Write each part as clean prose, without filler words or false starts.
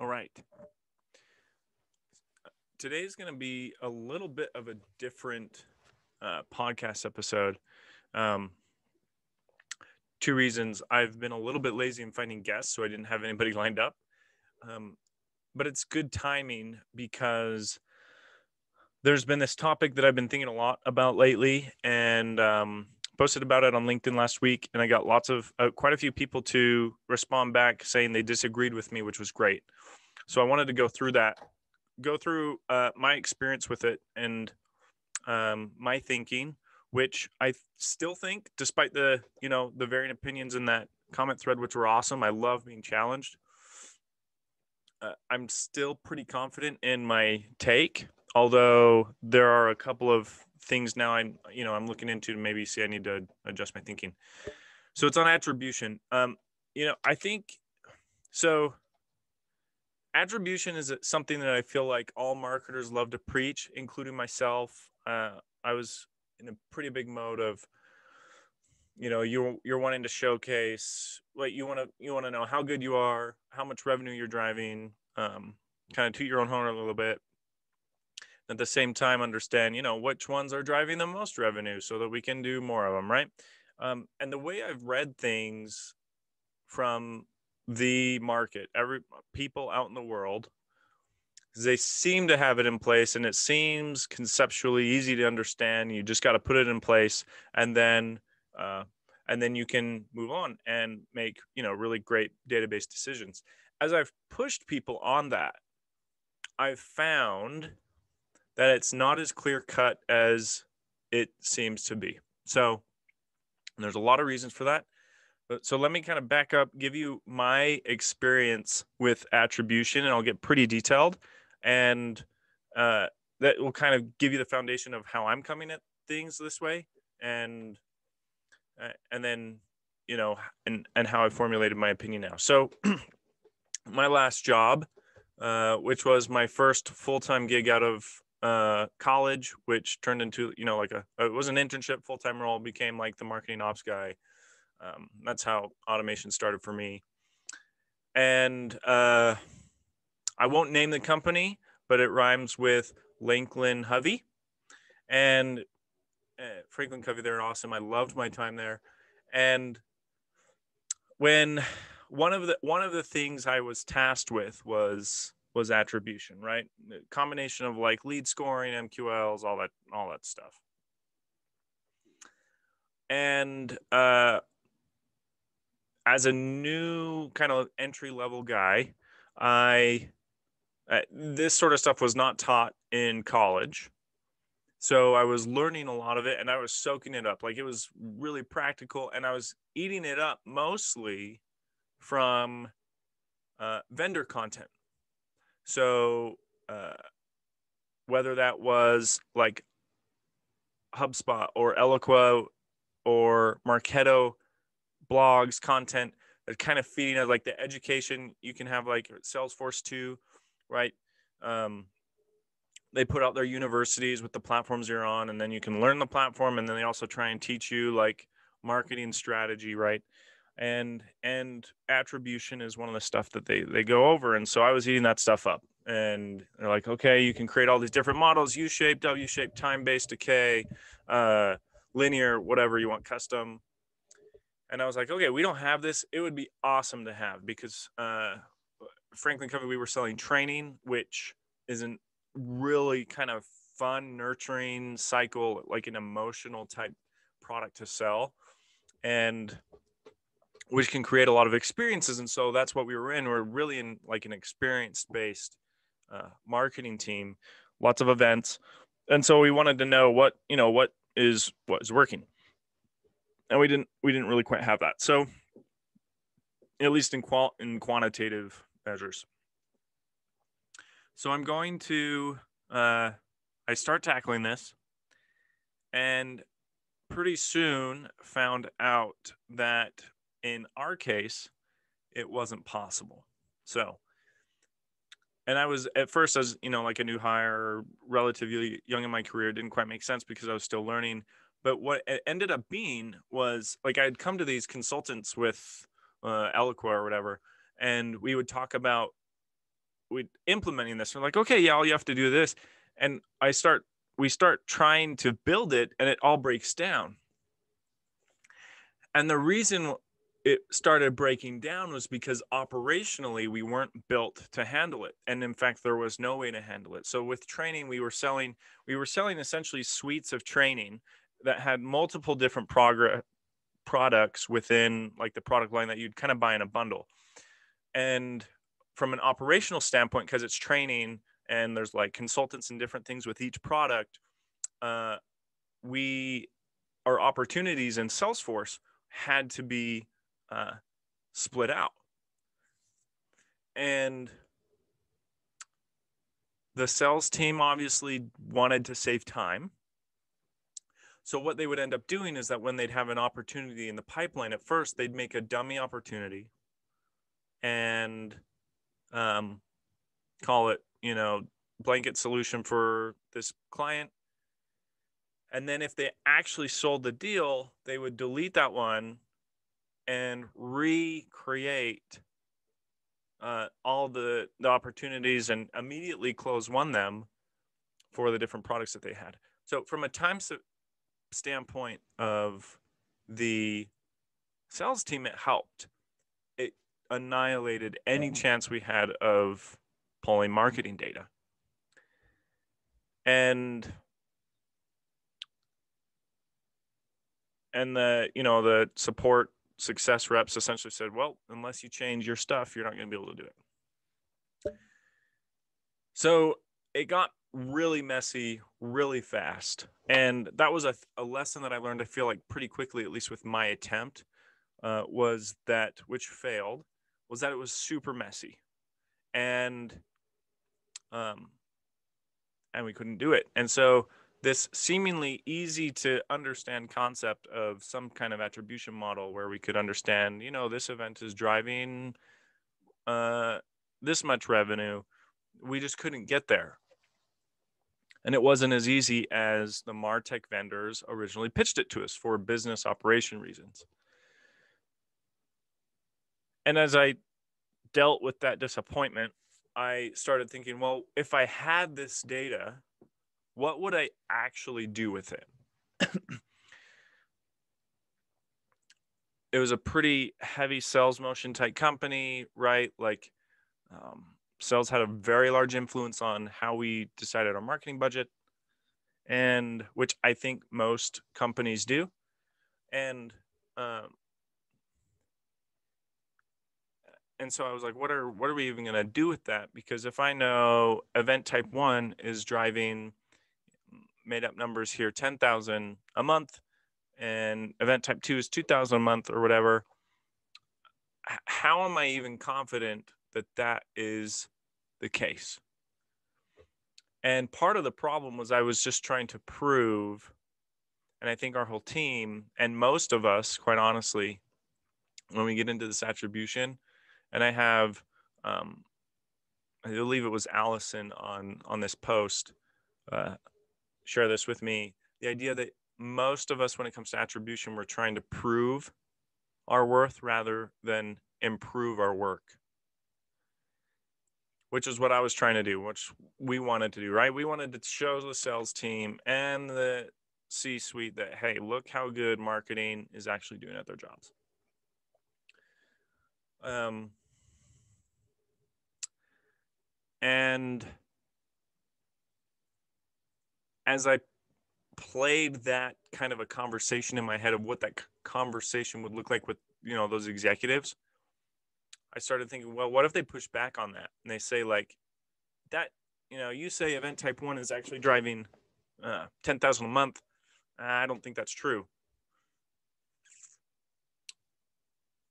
All right. Today is going to be a little bit of a different podcast episode. Um, Two reasons. I've been a little bit lazy in finding guests, so I didn't have anybody lined up. But it's good timing because there's been this topic that I've been thinking a lot about lately, and posted about it on LinkedIn last week, and I got quite a few people to respond back saying they disagreed with me, which was great. So I wanted to go through my experience with it and my thinking, which I still think, despite the varying opinions in that comment thread, which were awesome. I love being challenged. I'm still pretty confident in my take, although there are a couple of things now I'm looking into to maybe see I need to adjust my thinking. So it's on attribution. I think so. Attribution is something that I feel like all marketers love to preach, including myself. I was in a pretty big mode of, you're wanting to showcase what you want to know how good you are, how much revenue you're driving, kind of toot your own horn a little bit. At the same time, understand, which ones are driving the most revenue so that we can do more of them, right? And the way I've read things from the market, every people out in the world, they seem to have it in place, and it seems conceptually easy to understand. You just got to put it in place, and then you can move on and make really great database decisions. As I've pushed people on that, I've found that it's not as clear cut as it seems to be. So there's a lot of reasons for that. So let me kind of back up, give you my experience with attribution, and I'll get pretty detailed. And that will kind of give you the foundation of how I'm coming at things this way, and then and how I formulated my opinion now. So my last job, which was my first full-time gig out of college, which turned into it was an internship, full-time role, became like the marketing ops guy. That's how automation started for me. And I won't name the company, but it rhymes with Franklin Hovey. And Franklin Covey, they're awesome. I loved my time there. And when one of the things I was tasked with was attribution, right? The combination of like lead scoring, MQLs, all that stuff. And as a new kind of entry level guy, this sort of stuff was not taught in college. So I was learning a lot of it, and I was soaking it up. Like, it was really practical, and I was eating it up mostly from vendor content. So whether that was like HubSpot or Eloqua or Marketo blogs, content that kind of feeding us, like the education you can have, like Salesforce too, right? They put out their universities with the platforms you're on, and then you can learn the platform, and then they also try and teach you like marketing strategy, right? And attribution is one of the stuff that they go over. And so I was eating that stuff up, and they're like, okay, you can create all these different models: U-shaped, W-shaped, time-based decay, linear, whatever you want, custom. And I was like, okay, we don't have this. It would be awesome to have, because Franklin Covey, we were selling training, which isn't really kind of fun, nurturing cycle, like an emotional type product to sell, and which can create a lot of experiences. And so that's what we were in. We're really in like an experience-based marketing team, lots of events. And so we wanted to know what is working. And we didn't really quite have that. So at least in quantitative measures. So I'm going to, I start tackling this, and pretty soon found out that in our case, it wasn't possible. So, and I was at first, as like a new hire, relatively young in my career, it didn't quite make sense because I was still learning. But what it ended up being was, like, I'd come to these consultants with Eloqua or whatever, and we would talk about implementing this. We're like, okay, yeah, all you have to do this. And we start trying to build it and it all breaks down. And the reason it started breaking down was because operationally we weren't built to handle it. And in fact, there was no way to handle it. So with training, we were selling essentially suites of training that had multiple different products within like the product line that you'd kind of buy in a bundle. And from an operational standpoint, because it's training and there's like consultants and different things with each product, our opportunities in Salesforce had to be split out. And the sales team obviously wanted to save time. So what they would end up doing is that when they'd have an opportunity in the pipeline, at first they'd make a dummy opportunity and call it, blanket solution for this client. And then if they actually sold the deal, they would delete that one and recreate all the opportunities and immediately close them for the different products that they had. So from a time standpoint of the sales team, it helped. It annihilated any chance we had of pulling marketing data. And the support success reps essentially said, well, unless you change your stuff, you're not going to be able to do it. So it got really messy really fast. And that was a lesson that I learned, I feel like pretty quickly, at least with my attempt, was that, which failed, was that it was super messy. And we couldn't do it. And so this seemingly easy to understand concept of some kind of attribution model where we could understand, this event is driving this much revenue, we just couldn't get there. And it wasn't as easy as the MarTech vendors originally pitched it to us for business operation reasons. And as I dealt with that disappointment, I started thinking, well, if I had this data, what would I actually do with it? It was a pretty heavy sales motion type company, right? Like sales had a very large influence on how we decided our marketing budget, and which I think most companies do. And so I was like, what are we even going to do with that? Because if I know event type 1 is driving, made up numbers here, 10,000 a month, and event type 2 is 2,000 a month or whatever, how am I even confident that that is the case? And part of the problem was I was just trying to prove, and I think our whole team and most of us, quite honestly, when we get into this attribution, and I have, I believe it was Allison on this post, share this with me, the idea that most of us, when it comes to attribution, we're trying to prove our worth rather than improve our work, which is what I was trying to do, which we wanted to do, right? We wanted to show the sales team and the C-suite that, hey, look how good marketing is actually doing at their jobs. And as I played that kind of a conversation in my head of what that conversation would look like with, those executives, I started thinking, well, what if they push back on that? And they say like that, you say event type 1 is actually driving 10,000 a month. I don't think that's true.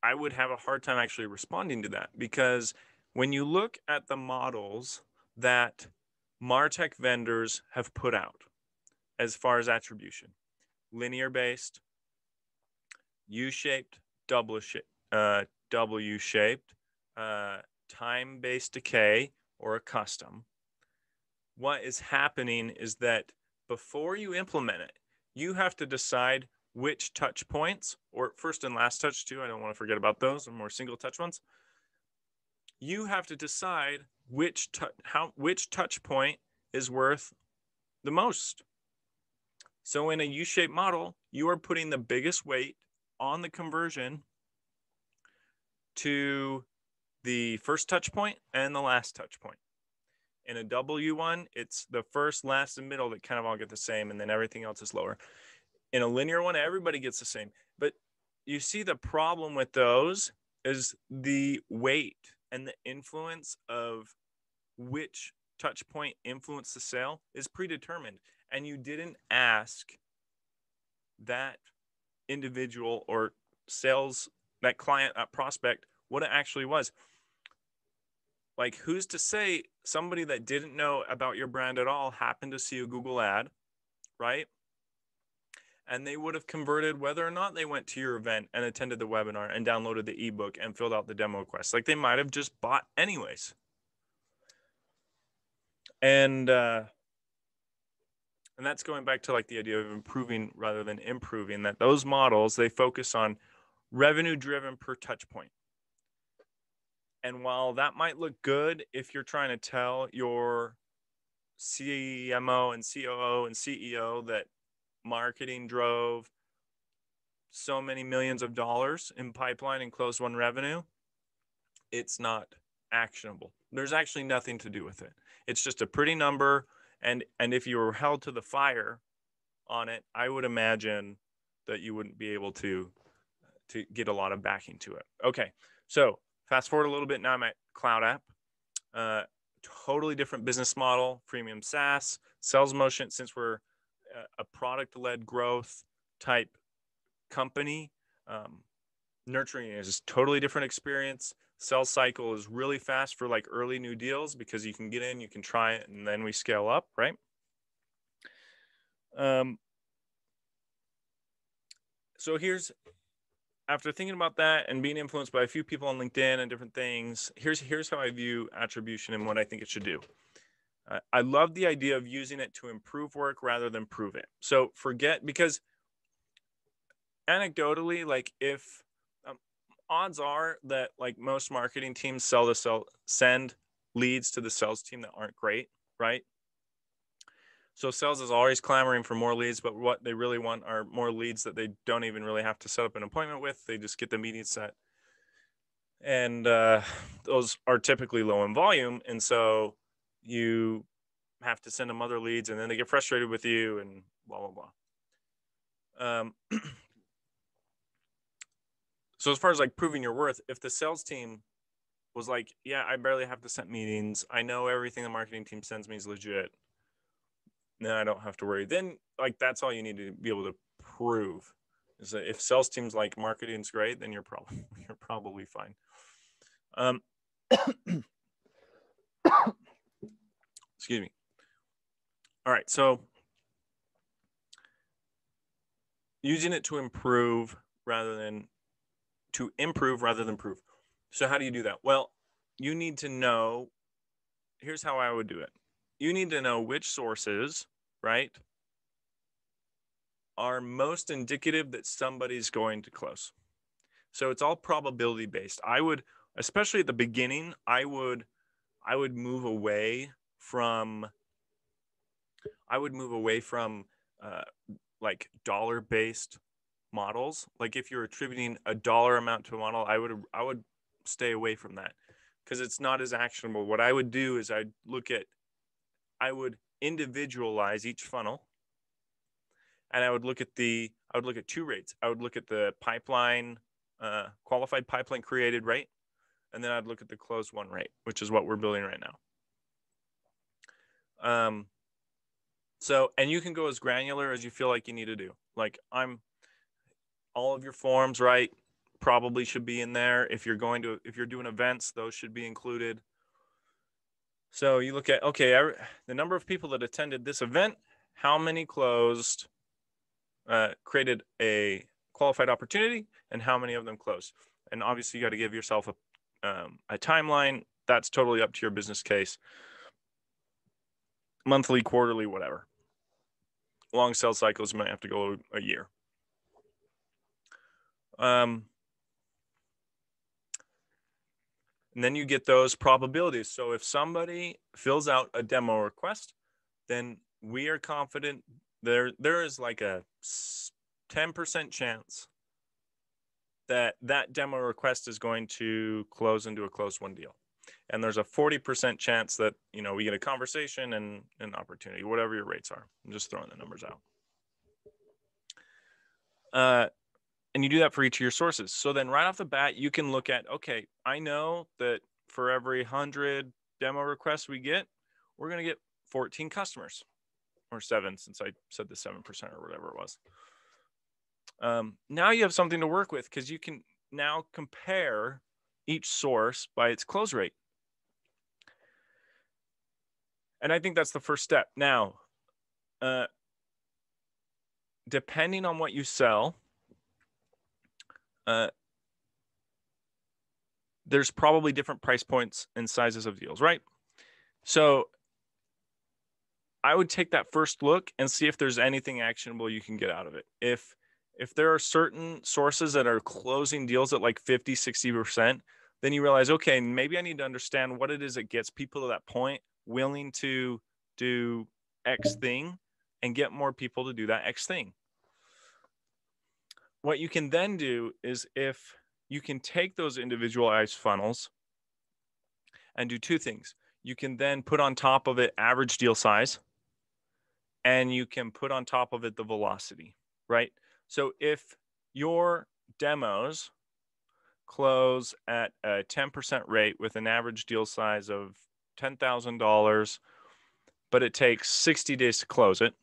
I would have a hard time actually responding to that, because when you look at the models that MarTech vendors have put out as far as attribution, linear based, U-shaped, W-shaped, time-based decay, or a custom, what is happening is that before you implement it, you have to decide which touch points, or first and last touch too, I don't want to forget about those, or more single touch ones. You have to decide which touch point is worth the most. So in a U-shaped model, you are putting the biggest weight on the conversion to the first touch point and the last touch point. In a W one, it's the first, last, and middle that kind of all get the same, and then everything else is lower. In a linear one, everybody gets the same. But you see the problem with those is the weight and the influence of which touch point influenced the sale is predetermined. And you didn't ask that individual or sales, that client, that prospect, what it actually was. Like, who's to say somebody that didn't know about your brand at all happened to see a Google ad, right? And they would have converted whether or not they went to your event and attended the webinar and downloaded the ebook and filled out the demo request. Like, they might have just bought anyways. And that's going back to like the idea of improving rather than improving, that those models, they focus on revenue driven per touch point. And while that might look good if you're trying to tell your CMO and COO and CEO that marketing drove so many millions of dollars in pipeline and closed won revenue, it's not actionable. There's actually nothing to do with it. It's just a pretty number. And if you were held to the fire on it, I would imagine that you wouldn't be able to get a lot of backing to it. Okay, so fast forward a little bit. Now I'm at Cloud App. Totally different business model, premium SaaS, sales motion. Since we're a product-led growth type company, nurturing is totally different experience. Sales cycle is really fast for like early new deals because you can get in, you can try it, and then we scale up, right? So here's, after thinking about that and being influenced by a few people on LinkedIn and different things, here's how I view attribution and what I think it should do. I love the idea of using it to improve work rather than prove it. So because anecdotally, like if odds are that like most marketing teams send leads to the sales team that aren't great, right? So sales is always clamoring for more leads, but what they really want are more leads that they don't even really have to set up an appointment with. They just get the meeting set. And those are typically low in volume. And so you have to send them other leads, and then they get frustrated with you and blah, blah, blah. So as far as like proving your worth, if the sales team was like, yeah, I barely have to set meetings, I know everything the marketing team sends me is legit, then I don't have to worry. Then like that's all you need to be able to prove, is that if sales team's like marketing's great, then you're probably fine. Excuse me. All right, so using it to improve rather than prove. So how do you do that? Well, you need to know, here's how I would do it. You need to know which sources, right, are most indicative that somebody's going to close. So it's all probability based. I would, especially at the beginning, I would move away from like dollar-based models. Like if you're attributing a dollar amount to a model, I would stay away from that because it's not as actionable. What I would do is I would individualize each funnel, and I would look at two rates. I would look at the pipeline, qualified pipeline created rate, and then I'd look at the closed won rate, which is what we're building right now. So, and you can go as granular as you feel like you need to do. Like all of your forms, right, probably should be in there. If you're doing events, those should be included. So you look at, okay, the number of people that attended this event, how many closed, created a qualified opportunity, and how many of them closed. And obviously you got to give yourself a timeline. That's totally up to your business case. Monthly, quarterly, whatever. Long sales cycles, you might have to go a year. And then you get those probabilities. So if somebody fills out a demo request, then we are confident there is like a 10% chance that that demo request is going to close into a close won deal. And there's a 40% chance that, you know, we get a conversation and an opportunity, whatever your rates are. I'm just throwing the numbers out. And you do that for each of your sources. So then right off the bat, you can look at, okay, I know that for every 100 demo requests we get, we're going to get 14 customers, or 7, since I said the 7% or whatever it was. Now you have something to work with, because you can now compare each source by its close rate. And I think that's the first step. Now, depending on what you sell, there's probably different price points and sizes of deals, right? So I would take that first look and see if there's anything actionable you can get out of it. If there are certain sources that are closing deals at like 50, 60%, then you realize, okay, maybe I need to understand what it is that gets people to that point, willing to do X thing, and get more people to do that X thing. What you can then do is, if you can take those individualized funnels and do 2 things. You can then put on top of it average deal size, and you can put on top of it the velocity, right? So if your demos close at a 10% rate with an average deal size of $10,000, but it takes 60 days to close it,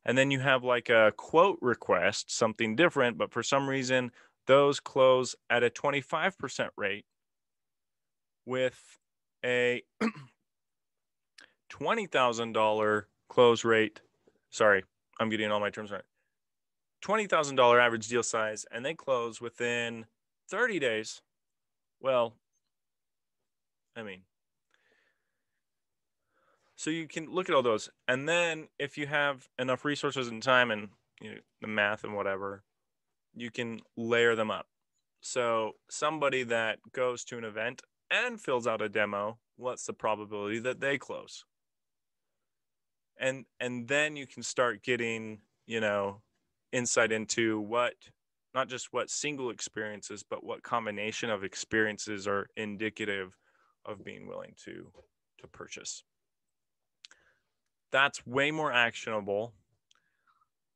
and then you have like a quote request, something different, but for some reason those close at a 25% rate with a $20,000 close rate. Sorry, I'm getting all my terms right. $20,000 average deal size, and they close within 30 days. Well, I mean, so you can look at all those. And then if you have enough resources and time and, you know, the math and whatever, you can layer them up. So somebody that goes to an event and fills out a demo, what's the probability that they close? And then you can start getting, you know, insight into what, not just what single experiences, but what combination of experiences are indicative of being willing to purchase. That's way more actionable.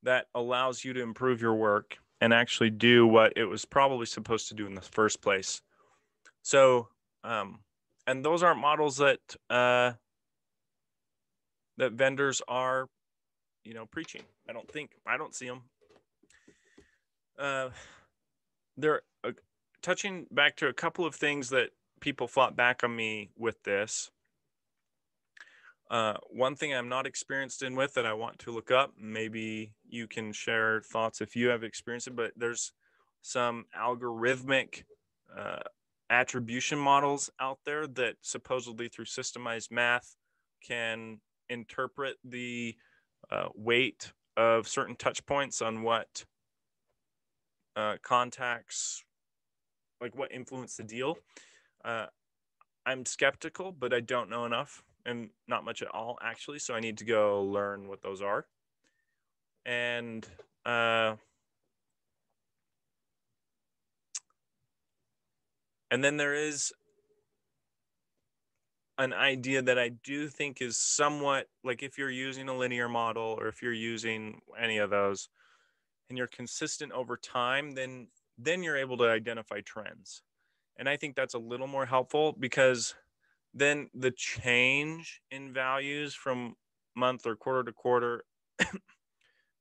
That allows you to improve your work and actually do what it was probably supposed to do in the first place. So, and those aren't models that that vendors are, you know, preaching. I don't see them. They're touching back to a couple of things that people fought back on me with this. One thing I'm not experienced in with that I want to look up, maybe you can share thoughts if you have experienced it, but there's some algorithmic attribution models out there that supposedly through systemized math can interpret the weight of certain touch points on what contacts, like what influence the deal. I'm skeptical, but I don't know enough, and not much at all actually, so I need to go learn what those are. And then there is an idea that I do think is somewhat like, if you're using a linear model or if you're using any of those and you're consistent over time, then you're able to identify trends. And I think that's a little more helpful, because then the change in values from month or quarter to quarter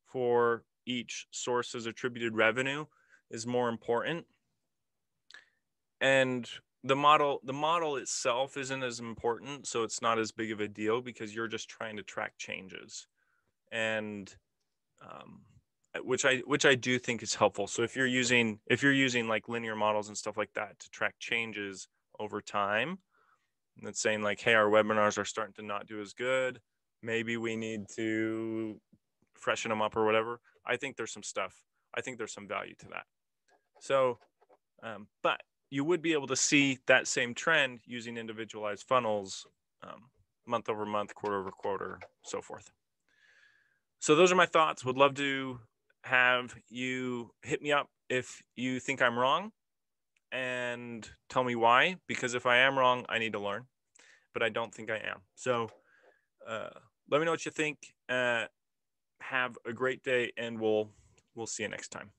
for each source's attributed revenue is more important. And the model itself isn't as important, so it's not as big of a deal, because you're just trying to track changes, and which I do think is helpful. So if you're using like linear models and stuff like that to track changes over time, and it's saying like, hey, our webinars are starting to not do as good, maybe we need to freshen them up or whatever. I think there's some value to that. So, but you would be able to see that same trend using individualized funnels, month over month, quarter over quarter, so forth. So those are my thoughts. Would love to have you hit me up if you think I'm wrong and tell me why, because if I am wrong, I need to learn, but I don't think I am. So uh, let me know what you think. Have a great day, and we'll see you next time.